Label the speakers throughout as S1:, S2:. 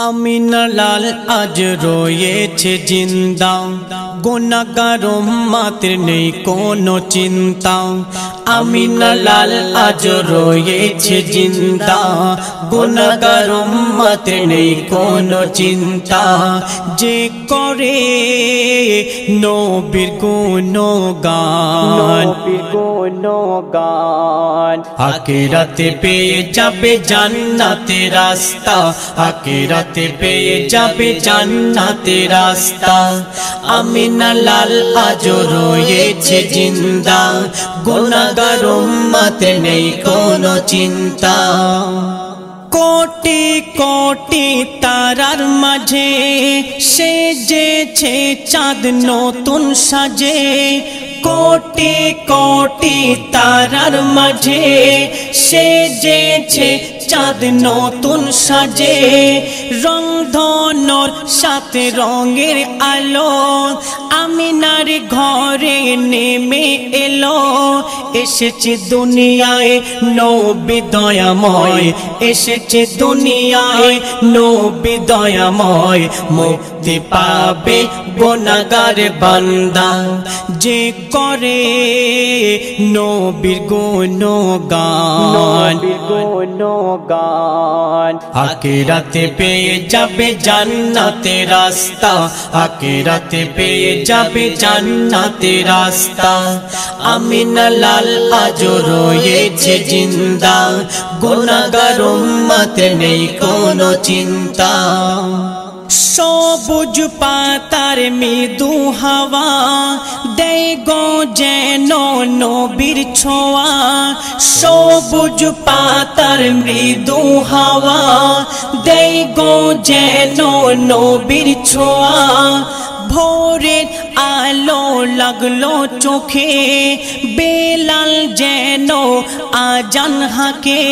S1: আমিনা লাল আজ রয়েছে জিন্দা, গুনাহগার উম্মতের নেই কোনো চিন্তা। আমিনা লাল আজ রয়েছে জিন্দা, গুনাহগার উম্মতের নেই কোনো চিন্তা। যে করে নবীর গুণগান, আখিরাতে পেয়ে যাবে জান্নাতের রাস্তা, আখিরাতে পেয়ে যাবে জান্নাতের রাস্তা। আমিনা লাল আজ রয়েছে জিন্দা, গুনাহগার উম্মতের নেই কোনো চিন্তা। কোটি কোটি তারার মাঝে সেজেছে চাঁদ নতুন সাজে, কোটি কোটি তারার মাঝে সেজেছে চাঁদ নতুন সাজে। রংধনুর সাথে রঙের আলো আমিনার ঘরে নেমে এলো। এসেছে দুনিয়ায় নবী দয়াময়, এসেছে দুনিয়ায় নবী দয়াময়। মুক্তি পাবে গুনাহগার বান্দা, যে করে নবীর গুণগান। আখিরাতে পেয়ে যাবে জান্নাতের রাস্তা, আখিরাতে পেয়ে যাবে জান্নাতের রাস্তা। আমিনা লাল আজ রয়েছে জিন্দা, গুনাহগার উম্মতের নেই কোনো চিন্তা। সবুজ পাতার মৃদু হাওয়া দেয় গো যেন নবীর ছোঁয়া, সবুজ পাতার মৃদু হাওয়া দেয় গো যেন নবীর ছোঁয়া। ভোরের আলো লাগলো চোখে, বেলাল যেন আজান হাঁকে।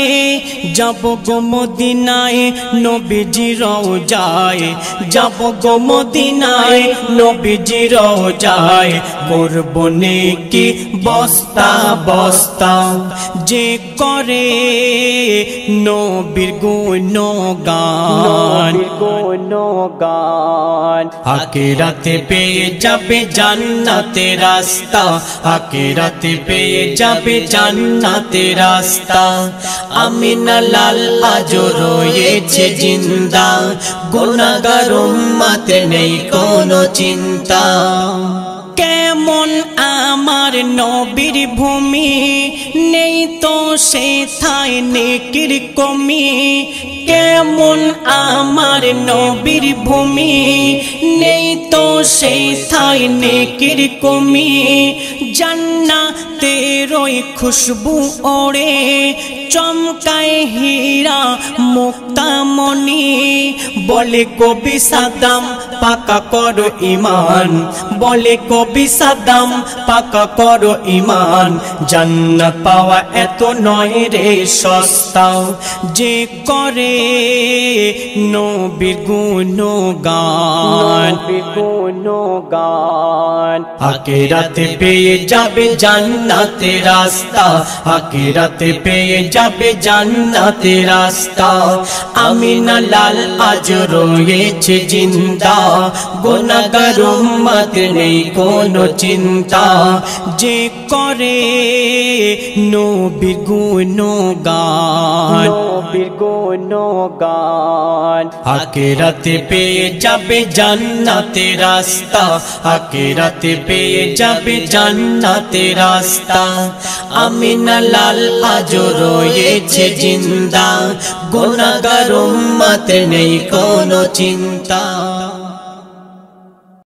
S1: যাব গো মদিনায় নবীজি রওজায়, যাব গো মদিনায় নবীজি রওজায়। করব নেকি বস্তা বস্তা, যে করে নবীর গুণগান। আখিরাতে পেয়ে যাবে জান্নাতের রাস্তা, আখিরাতে পেয়ে যাবে জান্নাতের রাস্তা। আমিনা লাল আজ রয়েছে জিন্দা, গুনাহগার উম্মতের নেই কোনো চিন্তা। কেমন আমার নবীর ভূমি, নেই তো সেথায় নেকির কমি। কেমন আমার নবীর ভূমি, নেই তো সেথায় নেকির কমি। জান্নাতের ওই খুশবু ওড়ে, চমকায় হীরা মুক্তামণি। বলে কবি সাদ্দাম পাকা করো ঈমান, বলে কবি সাদ্দাম পাকা করো ঈমান। জান্নাত পাওয়া এত নয় রে সস্তা, যে করে নবীর গুণগান। আখিরাতে পেয়ে যাবে জান্নাতের রাস্তা, আখিরাতে পেয়ে যাবে জান্নাতের রাস্তা। আমিনা লাল আজ রয়েছে জিন্দা, গুনাহগার উম্মতের নেই কোনো চিন্তা। যে করে নবীর গুণগান, আখিরাতে পেয়ে যাবে জান্নাতের রাস্তা, আখিরাতে পেয়ে যাবে জান্নাতের রাস্তা। আমিনা লাল আজ রয়েছে জিন্দা, গুনাহগার উম্মতের নেই কোনো চিন্তা।